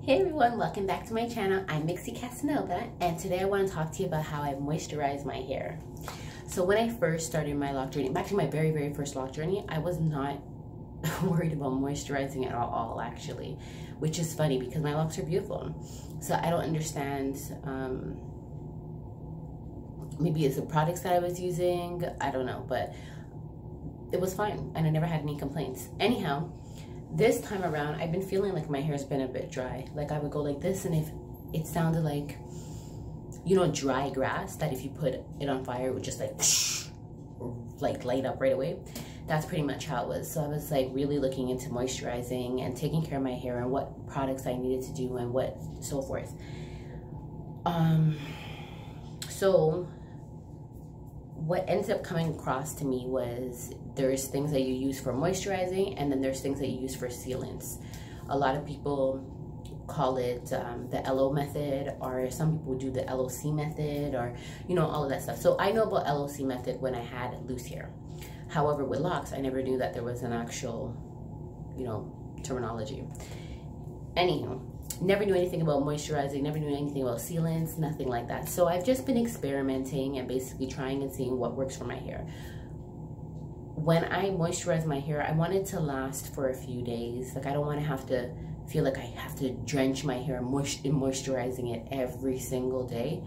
Hey everyone, welcome back to my channel. I'm Casanova, and today I want to talk to you about how I moisturize my hair. So when I first started my lock journey, back to my very first lock journey, I was not worried about moisturizing at all actually, which is funny because my locks are beautiful. So I don't understand, maybe it's the products that I was using, I don't know, but it was fine and I never had any complaints. Anyhow, this time around, I've been feeling like my hair's been a bit dry. Like I would go like this, and if it sounded like, you know, dry grass, that if you put it on fire, it would just like light up right away. That's pretty much how it was. So I was like really looking into moisturizing and taking care of my hair and what products I needed to do and what so forth. So what ended up coming across to me was there's things that you use for moisturizing, and then there's things that you use for sealants. A lot of people call it the LO method, or some people do the LOC method, or you know, all of that stuff. So I know about LOC method when I had loose hair. However, with locks, I never knew that there was an actual, you know, terminology. Anywho, never knew anything about moisturizing, never knew anything about sealants, nothing like that. So I've just been experimenting and basically trying and seeing what works for my hair. When I moisturize my hair, I want it to last for a few days. Like I don't want to have to feel like I have to drench my hair in moisturizing it every single day.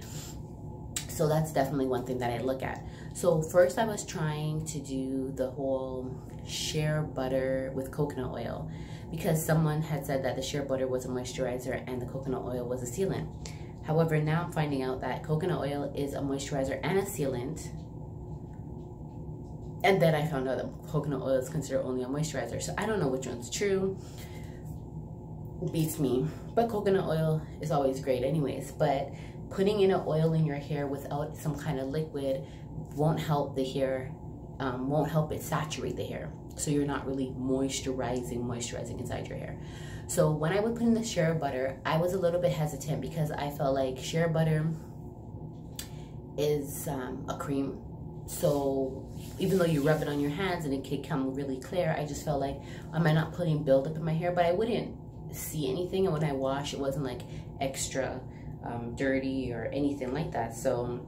So that's definitely one thing that I look at. So first I was trying to do the whole shea butter with coconut oil, because someone had said that the shea butter was a moisturizer and the coconut oil was a sealant. However, now I'm finding out that coconut oil is a moisturizer and a sealant. And then I found out that coconut oil is considered only a moisturizer. So I don't know which one's true. Beats me. But coconut oil is always great anyways. But putting in an oil in your hair without some kind of liquid won't help the hair, won't help it saturate the hair. So you're not really moisturizing inside your hair. So when I would put in the shea butter, I was a little bit hesitant because I felt like shea butter is a cream. So even though you rub it on your hands and it can come really clear, I just felt like, am I not putting buildup in my hair? But I wouldn't see anything, and when I wash, it wasn't like extra dirty or anything like that. So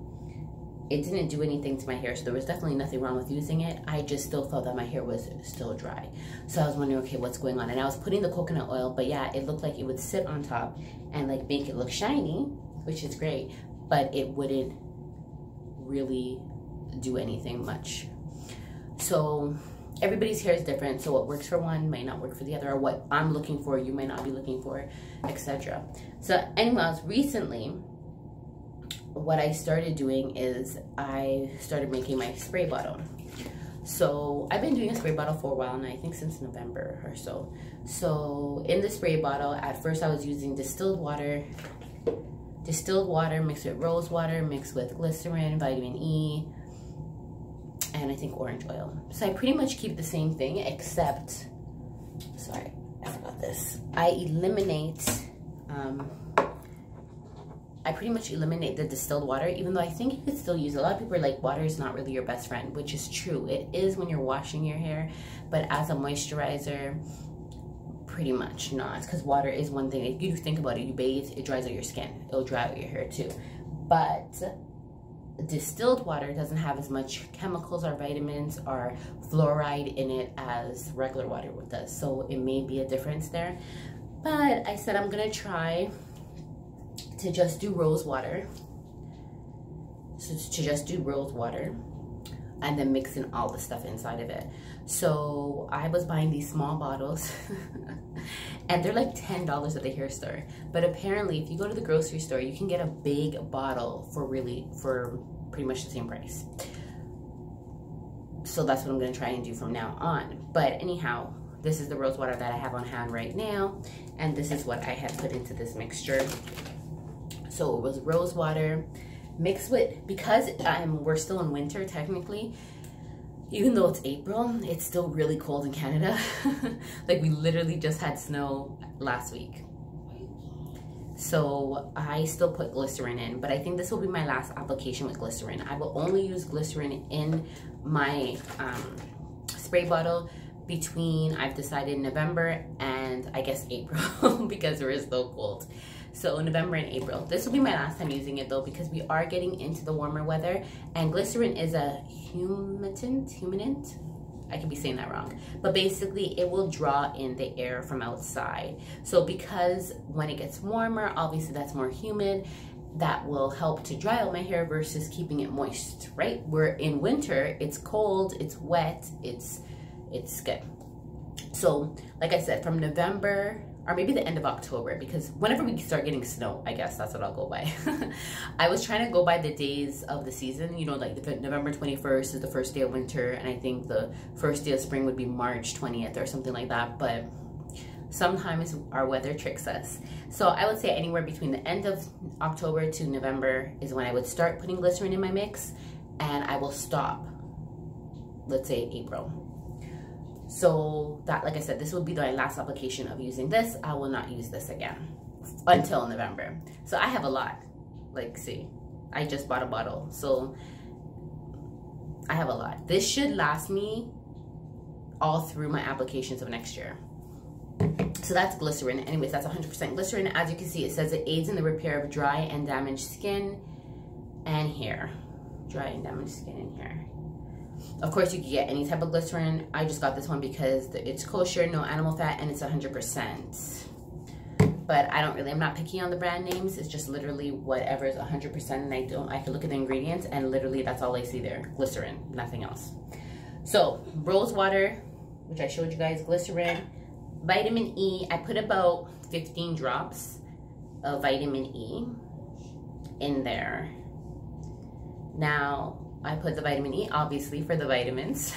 it didn't do anything to my hair, so there was definitely nothing wrong with using it. I just still felt that my hair was still dry. So I was wondering, okay, what's going on? And I was putting the coconut oil, but yeah, it looked like it would sit on top and like make it look shiny, which is great, but it wouldn't really do anything much. So everybody's hair is different, so what works for one might not work for the other, or what I'm looking for you might not be looking for, etc. So anyways, recently what I started doing is I started making my spray bottle. So I've been doing a spray bottle for a while now, I think since November or so. So in the spray bottle, at first I was using distilled water mixed with rose water, mixed with glycerin, vitamin E, and I think orange oil. So I pretty much keep the same thing, except, sorry, I forgot this. I pretty much eliminate the distilled water, even though I think you could still use it. A lot of people are like, water is not really your best friend, which is true. It is when you're washing your hair, but as a moisturizer, pretty much not, because water is one thing. If you think about it, you bathe, it dries out your skin. It'll dry out your hair too. But distilled water doesn't have as much chemicals or vitamins or fluoride in it as regular water does. So it may be a difference there. But I said I'm gonna try to just do rose water. So to just do rose water and then mix in all the stuff inside of it. So I was buying these small bottles and they're like $10 at the hair store. But apparently if you go to the grocery store, you can get a big bottle for pretty much the same price. So that's what I'm gonna try and do from now on. But anyhow, this is the rose water that I have on hand right now. And this is what I had put into this mixture. So it was rose water mixed with, because we're still in winter technically, even though it's April, it's still really cold in Canada. Like we literally just had snow last week. So I still put glycerin in, but I think this will be my last application with glycerin. I will only use glycerin in my spray bottle between, I've decided, November and I guess April because we're so cold. So November and April. This will be my last time using it though, because we are getting into the warmer weather, and glycerin is a huminant. I could be saying that wrong, but basically it will draw in the air from outside. So because when it gets warmer, obviously that's more humid, that will help to dry out my hair versus keeping it moist, right? We're in winter, it's cold, it's wet, it's good. So like I said, from November, or maybe the end of October, because whenever we start getting snow, I guess that's what I'll go by. I was trying to go by the days of the season, you know, like November 21st is the first day of winter, and I think the first day of spring would be March 20th or something like that, but sometimes our weather tricks us. So I would say anywhere between the end of October to November is when I would start putting glycerin in my mix, and I will stop, let's say April. So that, like I said, this will be my last application of using this. I will not use this again until November. So I have a lot. Like, see, I just bought a bottle. So I have a lot. This should last me all through my applications of next year. So that's glycerin. Anyways, that's 100% glycerin. As you can see, it says it aids in the repair of dry and damaged skin and hair. Dry and damaged skin and hair. Of course, you can get any type of glycerin. I just got this one because it's kosher, no animal fat, and it's 100%. But I'm not picky on the brand names. It's just literally whatever is 100%, and I can look at the ingredients, and literally that's all I see there. Glycerin, nothing else. So, rose water, which I showed you guys, glycerin, vitamin E. I put about 15 drops of vitamin E in there. Now, I put the vitamin E, obviously, for the vitamins.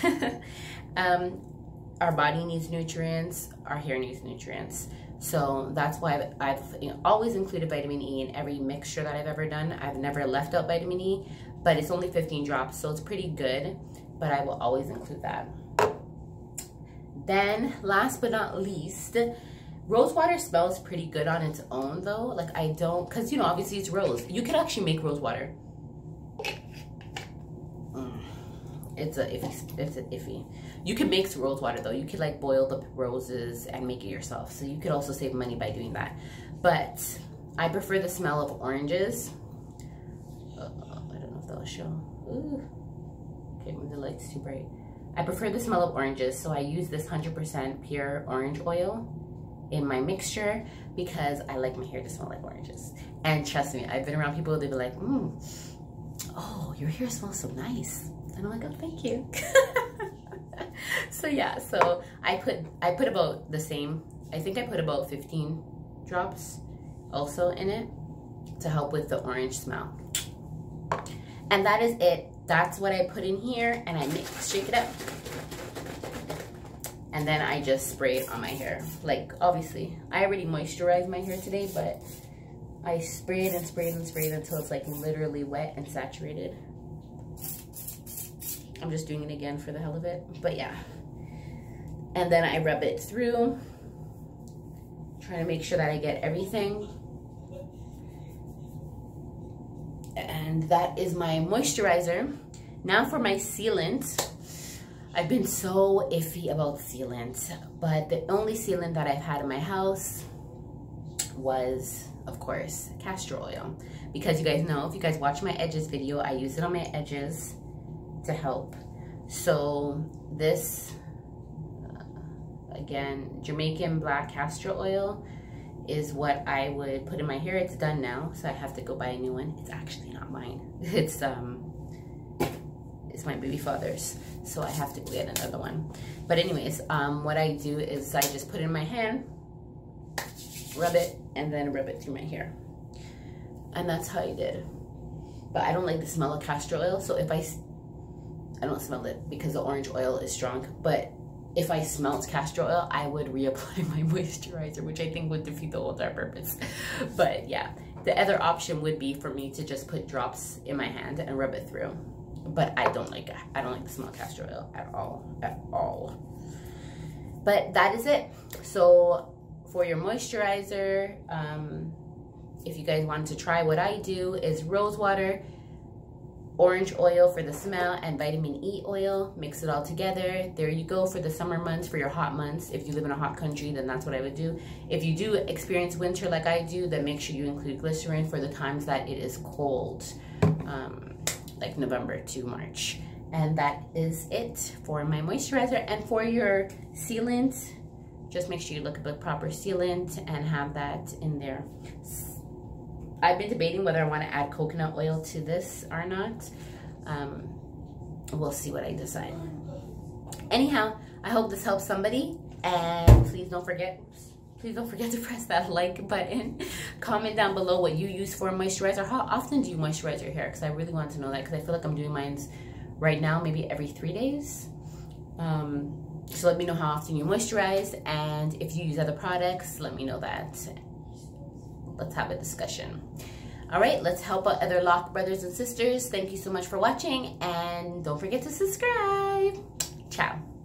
Our body needs nutrients, our hair needs nutrients. So that's why I've always included vitamin E in every mixture that I've ever done. I've never left out vitamin E, but it's only 15 drops, so it's pretty good, but I will always include that. Then, last but not least, rose water smells pretty good on its own though. Like, I don't, because, you know, obviously it's rose. You could actually make rose water. It's iffy. You can make some rose water though. You could like boil the roses and make it yourself. So you could also save money by doing that. But I prefer the smell of oranges. I don't know if that'll show. Ooh. Okay, when the light's too bright. I prefer the smell of oranges. So I use this 100% pure orange oil in my mixture because I like my hair to smell like oranges. And trust me, I've been around people, they'd be like, oh, your hair smells so nice. And I'm like, oh, thank you. So yeah, so I put about the same. I think I put about 15 drops also in it to help with the orange smell. And that is it. That's what I put in here, and I shake it up. And then I just spray it on my hair. Like, obviously, I already moisturized my hair today, but I sprayed and sprayed and sprayed until it's like literally wet and saturated. I'm just doing it again for the hell of it, but yeah. And then I rub it through, trying to make sure that I get everything. And that is my moisturizer. Now for my sealant. I've been so iffy about sealant, but the only sealant that I've had in my house was, of course, castor oil. Because you guys know, if you guys watch my edges video, I use it on my edges to help. So this, again, Jamaican black castor oil is what I would put in my hair. It's done now, so I have to go buy a new one. It's actually not mine. It's my baby father's, so I have to go get another one. But anyways, what I do is I just put it in my hand, rub it, and then rub it through my hair. And that's how I did. But I don't like the smell of castor oil, so if I don't smell it because the orange oil is strong, but if I smelled castor oil, I would reapply my moisturizer, which I think would defeat the whole entire purpose. But yeah, the other option would be for me to just put drops in my hand and rub it through. But I don't like the smell of castor oil at all. But that is it. So for your moisturizer, if you guys wanted to try what I do, is rose water, orange oil for the smell, and vitamin E oil. Mix it all together. There you go for the summer months, for your hot months. If you live in a hot country, then that's what I would do. If you do experience winter like I do, then make sure you include glycerin for the times that it is cold, like November to March. And that is it for my moisturizer. And for your sealant, just make sure you look at the proper sealant and have that in there. I've been debating whether I want to add coconut oil to this or not. We'll see what I decide. Anyhow, I hope this helps somebody, and please don't forget to press that like button. Comment down below what you use for a moisturizer. How often do you moisturize your hair? Because I really want to know that, because I feel like I'm doing mine right now maybe every 3 days. So let me know how often you moisturize, and if you use other products, let me know that. Let's have a discussion. All right, let's help out other Loc brothers and sisters. Thank you so much for watching, and don't forget to subscribe. Ciao.